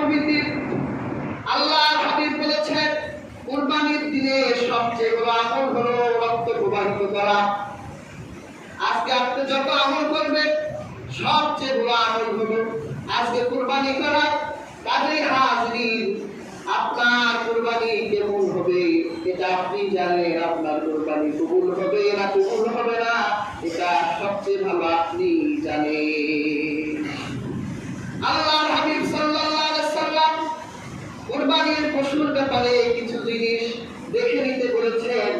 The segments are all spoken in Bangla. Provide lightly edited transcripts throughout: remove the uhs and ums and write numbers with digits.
প্রভৃতি আল্লাহর হাবিব বলেছেন কুরবানির দিনে সবচেয়ে বড় আমল হলো রক্ত প্রবাহিত করা। আজকে আপনি যত আমল করবেন সবচেয়ে বড় আমল হলো আজকে কুরবানি করা। কাজেই হাজিরিন, আপনার কুরবানি কেমন হবে এটা আপনি জানেন। আপনার কুরবানি কবুল হবে না কবুল হবে না এটা সবচেয়ে ভালো আপনি জানেন। আল্লাহর হাবিব সাল্লাল্লাহু আলাইহি ওয়াসাল্লাম কুরবানির পশুর ব্যাপারে কিছু জিনিস দেখে নিতে বলেছেন।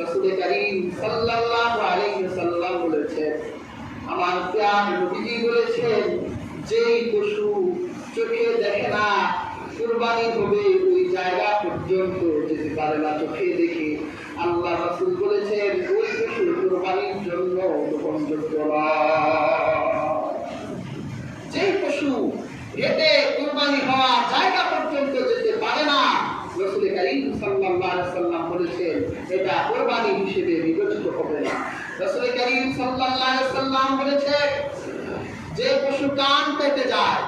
রাসূল কারীম সাল্লাল্লাহু আলাইহি ওয়াসাল্লাম বলেছেন, আমার প্রিয় নবীজি বলেছেন, যেই পশু চোখে দেখে না কুরবানি হবে ওই জায়গা পর্যন্ত যেতে পারে না চোখে দেখে। আল্লাহ রাসূল বলেছেন ওই পশু কুরবানির জন্য গ্রহণযোগ্য নয়। যেই পশু হেঁটে কুরবানি হওয়া জায়গা পর্যন্ত যেতে পারে না, রাসূল কারীম সাল্লাল্লাহু আলাইহি ওয়াসাল্লাম বলেছেন এটা কুরবানি হিসেবে বিবেচিত হবে না। রাসূল কারীম সাল্লাল্লাহু আলাইহি ওয়াসাল্লাম বলেছেন যে পশু কান কেটে যায়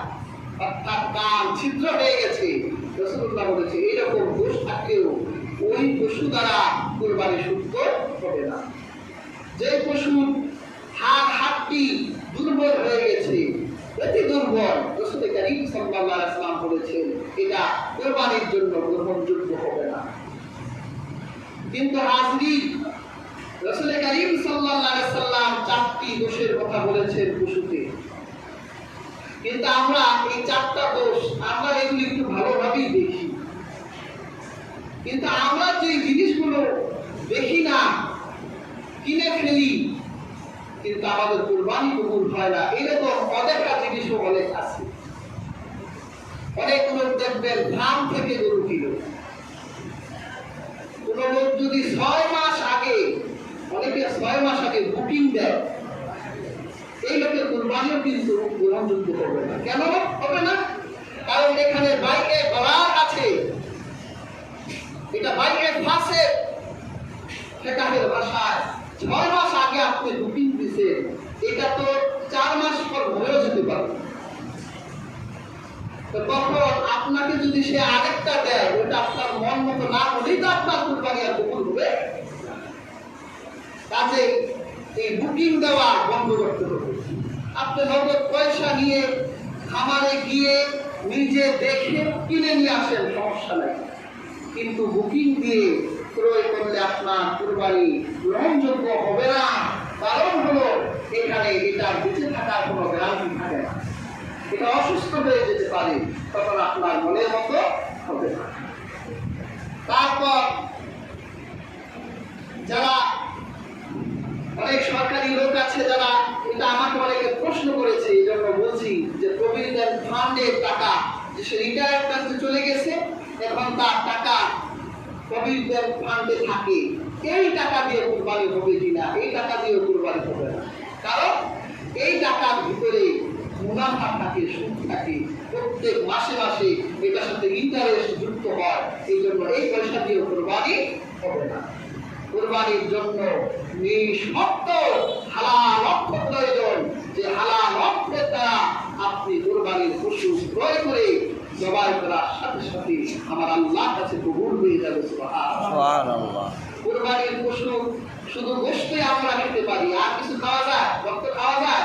অর্থাৎ কান ছিদ্র হয়ে গেছে, রাসূলুল্লাহ বলেছে এরকম দোষ থাকলেও ওই পশু দ্বারা কুরবানি শুদ্ধ হবে না। যে পশু হাড়টি দুর্বল হয়ে গেছে, অতি দুর্বল, রাসূল কারীম সাল্লাল্লাহু আলাইহি ওয়াসাল্লাম বলেছেন এটা কুরবানির জন্য গ্রহণযোগ্য হবে না। কিন্তু হাজরিন, রাসূল কারীম সাল্লাল্লাহু আলাইহি ওয়াসাল্লাম চারটি দোষের কথা বলেছেন পশুতে। কিন্তু আমরা এই চারটা দোষ আমরা এগুলি একটু ভালোভাবেই দেখি, কিন্তু আমরা যে জিনিসগুলো দেখি না কিনে ফেলি কিন্তু আমাদের কুরবানি কবুল হয় না, এরকম অদেখা জিনিসও অনেক আছে। অনেক লোক দেখবেন গ্রাম থেকে গরু কিলো, কোন লোক যদি 6 মাস আগে, অনেকে 6 মাস আগে বুকিং দেয়, এই লোকের কুরবানিও কিন্তু গ্রহণযোগ্য হবে না। কেন হবে না? কারণ এখানে বাইকে গলার আছে, এটা বাইকে ফাঁসে ফেকাহের ভাষায় 6 মাস আগে আপনি বুকিং দিয়েছেন, এটা তো 4 মাস পর হয়েও যেতে পারে। তো তখন আপনাকে যদি সে আরেকটা দেয় ওটা আপনার মন মতো না হলেই তো আপনার কুরবানি আর কবুল হবে। কাজে এই বুকিং দেওয়া বন্ধ করতে হবে। আপনি নগদ পয়সা নিয়ে খামারে গিয়ে নিজে দেখে কিনে নিয়ে আসেন, সমস্যা নাই, কিন্তু বুকিং দিয়ে ক্রয় করলে আপনার কুরবানি গ্রহণযোগ্য হবে না। কারণ হলো এখানে এটা বেঁচে থাকার কোনো গ্যারান্টি থাকে না, এটা অসুস্থ হয়ে যেতে পারে, তখন আপনার মনের মতো হবে না। তারপর যারা অনেক সরকারি লোক আছে যারা, এটা আমাকে অনেকে প্রশ্ন করেছে, এই জন্য বলছি যে প্রভিডেন্ট ফান্ডের টাকা যে সে রিটায়ার করতে চলে গেছে, এখন তার টাকা প্রভিডেন্ট ফান্ডে থাকে, এই টাকা দিয়ে কুরবানি হবে কিনা? এই টাকা দিয়ে কুরবানি হবে না। কারণ এই টাকার ভিতরে মুনাফা থাকে, সুদ থাকে, প্রত্যেক মাসে মাসে এটার সাথে ইন্টারেস্ট যুক্ত হয়, এই জন্য এই পয়সা দিয়ে কুরবানি হবে না। কুরবানির জন্য নিঃশর্ত হালাল অর্থ প্রয়োজন, যে হালাল অর্থের দ্বারা আপনি কুরবানির পশু ক্রয় করে জবাই করার সাথে সাথে আমার আল্লাহর কাছে কবুল হয়ে যাবে। সুবহানাল্লাহ। কুরবানির পশু শুধু গোশতই আমরা খেতে পারি, আর কিছু খাওয়া যায়? রক্ত খাওয়া যায়?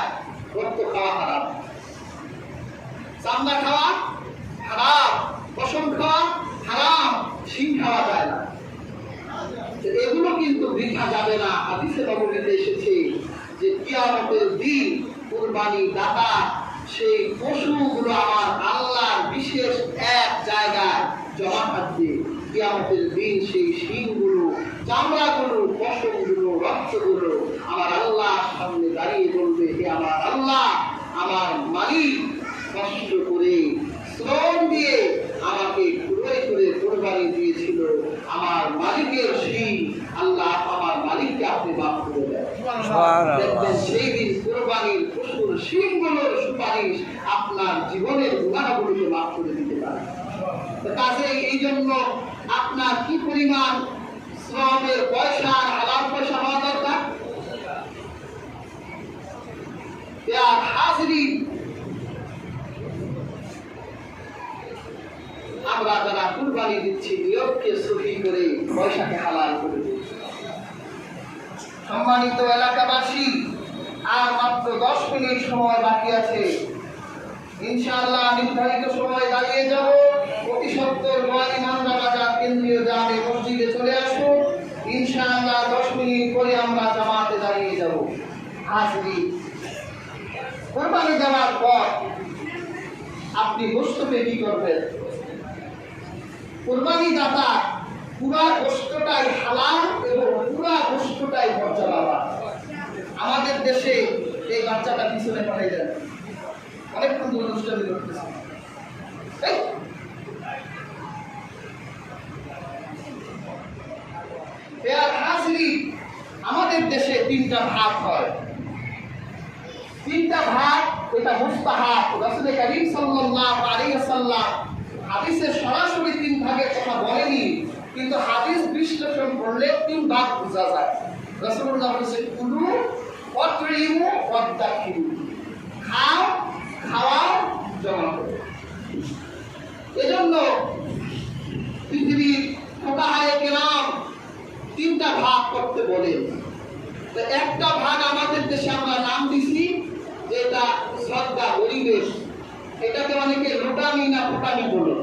রক্ত খাওয়া হারাম, চামড়া খাওয়া হারাম, পশম খাওয়া হারাম, শিং খাওয়া যায় না। এগুলো কিন্তু বৃথা যাবে না। হাদিসে নববীতে এসেছে যে কিয়ামতের দিন কুরবানি দাতা সেই পশুগুলো আমার আল্লাহর বিশেষ এক জায়গায় জমা থাকবে। কিয়ামতের দিন সেই শিংগুলো, চামড়াগুলো, পশমগুলো, রক্তগুলো আমার আল্লাহর সামনে দাঁড়িয়ে বলবে, হে আমার আল্লাহ, আমার মালিক কষ্ট করে শ্রম দিয়ে আমাকে ক্রয় করে কুরবানি দিয়েছিল, আমার মালিকের শিং আল্লাহ আমার মালিককে আপনি মাফ করে দেন। দেখবেন সেই দিন কুরবানির পশুর শিংগুলোর সুপারিশ আপনার জীবনের গুনাহগুলোকে মাফ করে দিতে পারে। কাজে এই জন্য আপনার কি পরিমাণ শ্রমের পয়সা, হালাল পয়সা হওয়া দরকার। হাজিরিন, আমরা যারা কুরবানি দিচ্ছি নিয়তকে সহি করে পয়সাকে হালাল করে দিচ্ছি। সম্মানিত এলাকাবাসী, আর মাত্র 10 মিনিট সময় বাকি আছে। ইনশাআল্লাহ নির্ধারিত সময় দাঁড়িয়ে যাব। অতি সত্বর গোয়ালি মান্দা বাজার কেন্দ্রীয় জামে মসজিদে চলে আসুন। ইনশাআল্লাহ 10 মিনিট পরে আমরা জামাতে দাঁড়িয়ে যাব। হাজির কুরবানি দেওয়ার পর আপনি গোশতকে কি করবেন? কুরবানি দাতা পুরা গোশতটাই হালাল এবং পুরা গোশতটাই মর্যাদাবান। আমাদের দেশে এই বাচ্চাটা পিছনে পাঠাই দেন, অনেকক্ষণ ধরে অনুষ্ঠান করতেছে। আমাদের দেশে 3টা ভাগ হয়। 3টা ভাগ, এটা মুস্তাহাব। রাসূল কারীম সাল্লাল্লাহু আলাইহি ওয়াসাল্লাম হাদিসে সরাসরি 3 ভাগের কথা বলেনি, কিন্তু হাদিস বিশ্লেষণ করলে 3 ভাগ বোঝা যায়। রাসূলুল্লাহ বলেছেন, কুলু ওয়াতরিমু ওয়াদাখিরু, খাও, খাওয়াও, জমা করো। এজন্য পৃথিবীর ফুকাহায়ে কেরাম 3টা ভাগ করতে বলেন। তো একটা ভাগ আমাদের দেশে আমরা নাম দিছি যেটা সদকা পরিবেশ, এটাকে অনেকে লোটানি না ফোটানি বলে।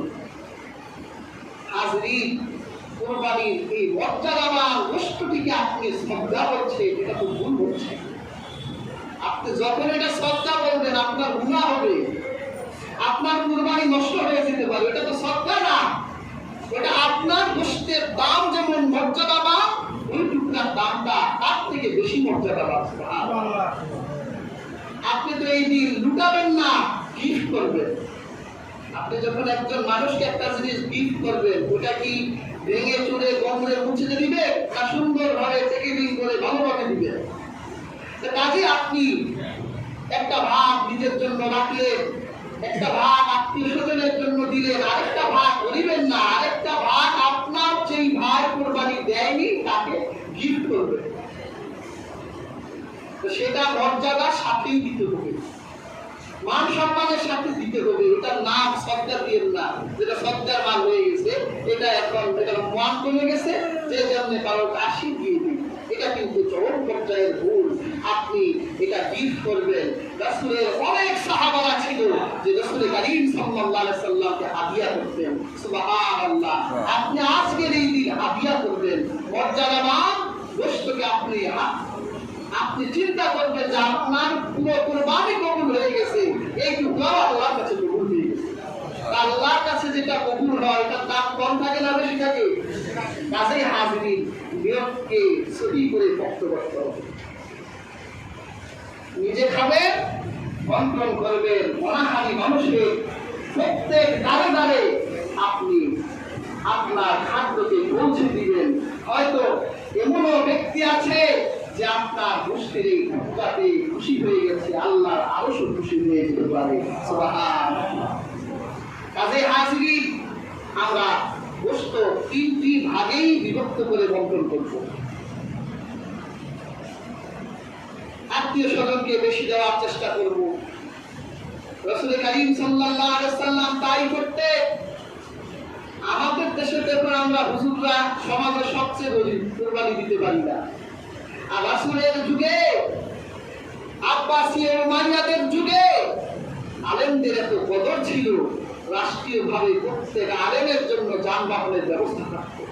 হাজরিন, কুরবানির এই মর্যাদাবান গোশতটিকে আপনি শ্রদ্ধা করছে, এটা তো ভুল হচ্ছে। আপনি যখন এটা শ্রদ্ধা বলবেন আপনার গুনাহ হবে, আপনার কুরবানি নষ্ট হয়ে যেতে পারে। এটা তো শ্রদ্ধা না, এটা আপনার গোশতের দাম যেমন মর্যাদাবান, ওই টুকরার দামটা তার থেকে বেশি মর্যাদাবান। আপনি তো এই দিন লুটাবেন না, গিফট করবেন। আপনি যখন একজন মানুষকে একটা জিনিস গিফট করবেন, ওটা কি ভেঙে চুরে গন্ধে মুছে দিবেন না সুন্দরভাবে প্যাকেজিং করে ভালোভাবে দিবেন? কাজে আপনি একটা ভাগ নিজের জন্য রাখলেন, একটা ভাগ আত্মীয় স্বজনের জন্য দিলেন, আরেকটা ভাগ করিবেন না, আরেকটা ভাগ আপনার যেই ভাই কোরবানি দেয়নি তাকে গিফট করবেন। তো সেটা মর্যাদার সাথেই দিতে হবে, মান সম্মানের সাথে দিতে হবে। এটার নাম সরকার দিয়ে না, যেটা সরকার মান হয়ে গেছে, এটা এখন এটার মান কমে গেছে, যে জন্য কারো কাশি দিয়ে দিন, এটা কিন্তু চরম পর্যায়ের ভুল। আপনি এটা গিফট করবেন। রাসূলের অনেক সাহাবারা ছিল যে রাসূল কারীম সাল্লাল্লাহু আলাইহি সাল্লামকে হাদিয়া করতেন। সুবহানাল্লাহ, আপনি আজকের এই দিন হাদিয়া করবেন মর্যাদাবান গোশতকে। আপনি চিন্তা করবেন যে আপনার পুরো কুরবানি কবুল হয়ে গেছে, এই টুকরা আল্লাহর কাছে কবুল হয়ে গেছে। আল্লাহর কাছে যেটা কবুল হয় এটার দাম কম থাকে না বেশি থাকে? কাজেই হাজরিন, নিয়তকে সহি করে ভক্ত করতে হবে। নিজে খাবেন, বন্টন করবেন, অনাহারি মানুষের প্রত্যেক দ্বারে দ্বারে আপনি আপনার খাদ্যকে পৌঁছে দিবেন। হয়তো এমনও ব্যক্তি আছে যে আপনার গোশতের এই টুকরাতে খুশি হয়ে গেছে, আল্লাহর আরশও খুশি হয়ে যেতে পারে। সুবহানাল্লাহ। কাজে হাজরিন, আমরা গোশত 3টি ভাগেই বিভক্ত করে বন্টন করব। আত্মীয় স্বজনকে বেশি দেওয়ার চেষ্টা করব। রাসূল কারীম সাল্লাল্লাহু আলাইহি সাল্লাম তাই করতে। আমাদের দেশে দেখুন, আমরা হুজুররা সমাজের সবচেয়ে গরিব, কুরবানি দিতে পারি না। আর রাসূলের যুগে, আব্বাসীয় উমাইয়াদের যুগে আলেমদের এত কদর ছিল, রাষ্ট্রীয়ভাবে প্রত্যেক আলেমের জন্য যানবাহনের ব্যবস্থা থাকতো।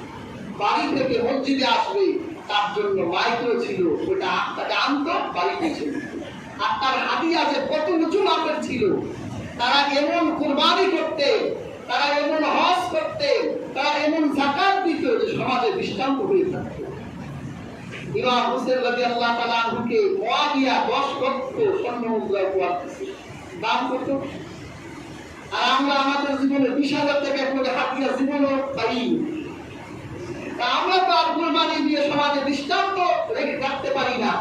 বাড়ি থেকে মসজিদে আসবে তার জন্য মাইক্রো ছিল, ওটা তাকে আনতো, বাড়িতে ছিল। আর তার হাদিয়া যে কত উঁচু মাপের ছিল, তারা এমন কুরবানি করতে, তারা এমন হজ করতে, তারা এমন যাকাত দিত যে সমাজে দৃষ্টান্ত হয়ে থাকতো। ইমাম হুসাইন রাদিয়াল্লাহু তাআলা আনহুকে মুয়াবিয়া 10 লক্ষ স্বর্ণ মুদ্রা উপহার দিয়েছে। দাম কত? আর আমরা আমাদের জীবনে 20,000 টাকা করে হাতিয়া জীবনও পাইনি। আমরা তো আর কুরবানি দিয়ে সমাজে দৃষ্টান্ত রেখে রাখতে পারি না।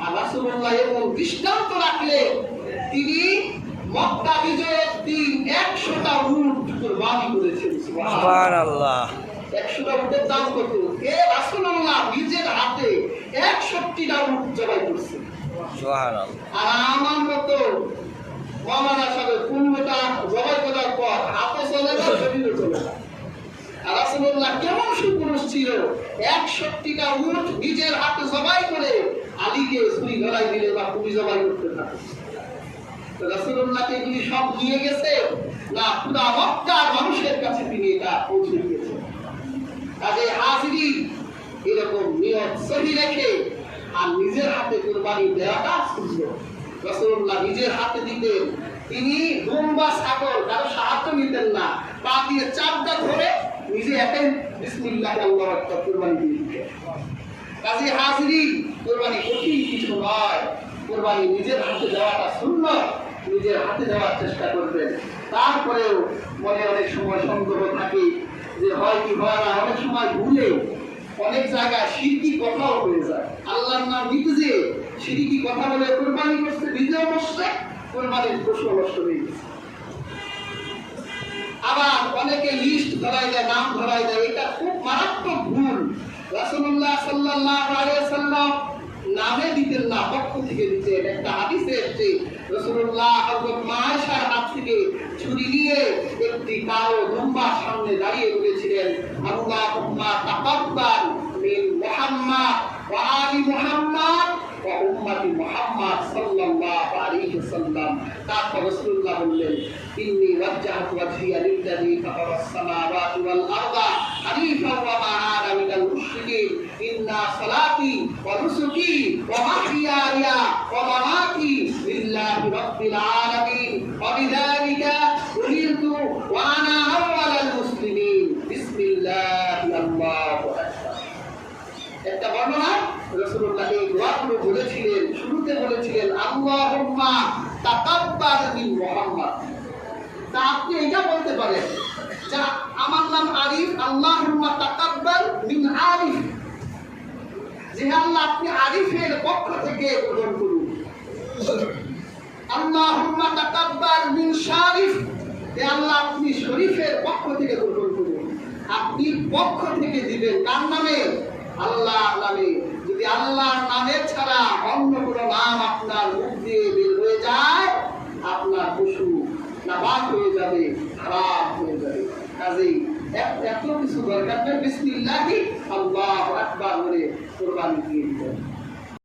আর রাসূলুল্লাহ এমন দৃষ্টান্ত রাখলে তিনি মক্কা বিজয়ের দিন 100টা উট কুরবানি করেছেন। সুবহানাল্লাহ। 100টা উটের দাম কত? রাসূলুল্লাহ নিজের হাতে 61টা উট জবাই করছেন। সুবহানাল্লাহ। আর আমার মতো মাওলানা সাহেব 15টা জবাই করার পর হাতে চলে না, শরীরে চলে না। ছিল 61টা উট নিজের হাতে জবাই করে আলীকে ছুরি ধরাই দিলে বা তুমি জবাই করতে থাকো। রাসূলুল্লাহ এগুলি সব নিয়ে গেছে না খুদা মক্কার মানুষের কাছে তিনি এটা পৌঁছে দিয়েছেন। কাজে হাজিরি এরকম নিয়ত সহি রেখে আর নিজের হাতে কুরবানি দেওয়াটা সুন্দর। রাসূলুল্লাহ নিজের হাতে দিতেন, তিনি দুম্বা ছাগল কারো সাহায্য নিতেন না, পা দিয়ে চাপটা ধরে নিজে একাই বিসমিল্লাহ আল্লাহু আকবার কুরবানি দিয়ে দিতেন। কাজে হাজিরি কুরবানি কঠিন কিছু নয়, কুরবানি নিজের হাতে দেওয়াটা সুন্নাত, নিজের হাতে দেওয়ার চেষ্টা করবেন। তারপরেও মনে অনেক সময় সন্দেহ থাকে যে হয় কি হয় না, অনেক সময় ভুলে অনেক জায়গায় শিরকি কথাও হয়ে যায়। আল্লাহর নাম নিতে যে শিরকি কথা বলে কুরবানি করতে নিজেও বসছে, কুরবানির পশু নষ্ট হয়ে গেছে। আবার অনেকে লিস্ট ধরাই দেয়, নাম ধরাই দেয়, এটা খুব মারাত্মক ভুল। রাসূলুল্লাহ সাল্লাল্লাহু আলাইহি ওয়াসাল্লাম নামে দিতেন না, পক্ষ থেকে দিতেন। একটা হাদিসে এসেছে রাসূলুল্লাহ হযরত মা আয়েশার হাত থেকে ছুরি নিয়ে একটি কালো দুম্বার সামনে দাঁড়িয়ে বলেছিলেন, আল্লাহুম্মা তাকাব্বাল মিন মুহাম্মাদ ওয়া আলি মুহাম্মাদ ওয়া উম্মতি মুহাম্মাদ সাল্লাল্লাহু আলাইহি ওয়াসাল্লাম। তারপর রাসূলুল্লাহ বললেন, ইন্নী ওয়াজ্জাহতু ওয়াজহিয়া লিল্লাযী ফাতারাস সামাওয়াতি ওয়াল আরদা হানিফান ওয়া মা আনা মিনাল মুশরিকিন। ইন্না সালাতি ওয়া নুসুকি ওয়া মাহইয়ায়া ওয়া মামাতি লিল্লাহি রাব্বিল আলামিন ওয়া বিযালিকা উমিরতু ওয়া আনা আউওয়ালুল মুসলিমিন। বিসমিল্লাহি আল্লাহু আকবার। একটা বর্ণনা রাসূলুল্লাহ এই দোয়াগুলো বলেছিলেন, শুরুতে বলেছিলেন আল্লাহুম্মা তাকাব্বাল মিন মুহাম্মাদ। তা আপনি এটা বলতে পারেন যে আমার নাম আরিফ, আল্লাহুম্মা তাকাব্বাল মিন আরিফ, যে আল্লাহ আপনি আরিফের পক্ষ থেকে গ্রহণ করুন। আল্লাহুম্মা তাকাব্বাল মিন শারিফ, যে আল্লাহ আপনি শরীফের পক্ষ থেকে গ্রহণ করুন। আপনি পক্ষ থেকে দিবেন কার নামে? আল্লাহর নামে। যদি আল্লাহর নামের ছাড়া অন্য কোনো নাম আপনার মুখ দিয়ে বের হয়ে যায়, আপনার পশু নাবাক হয়ে যাবে, খারাপ হয়ে যাবে। কাজেই এত কিছু দরকার নেই, বিসমিল্লাহি আল্লাহু আকবার বলে কুরবানি দিয়ে দিবেন।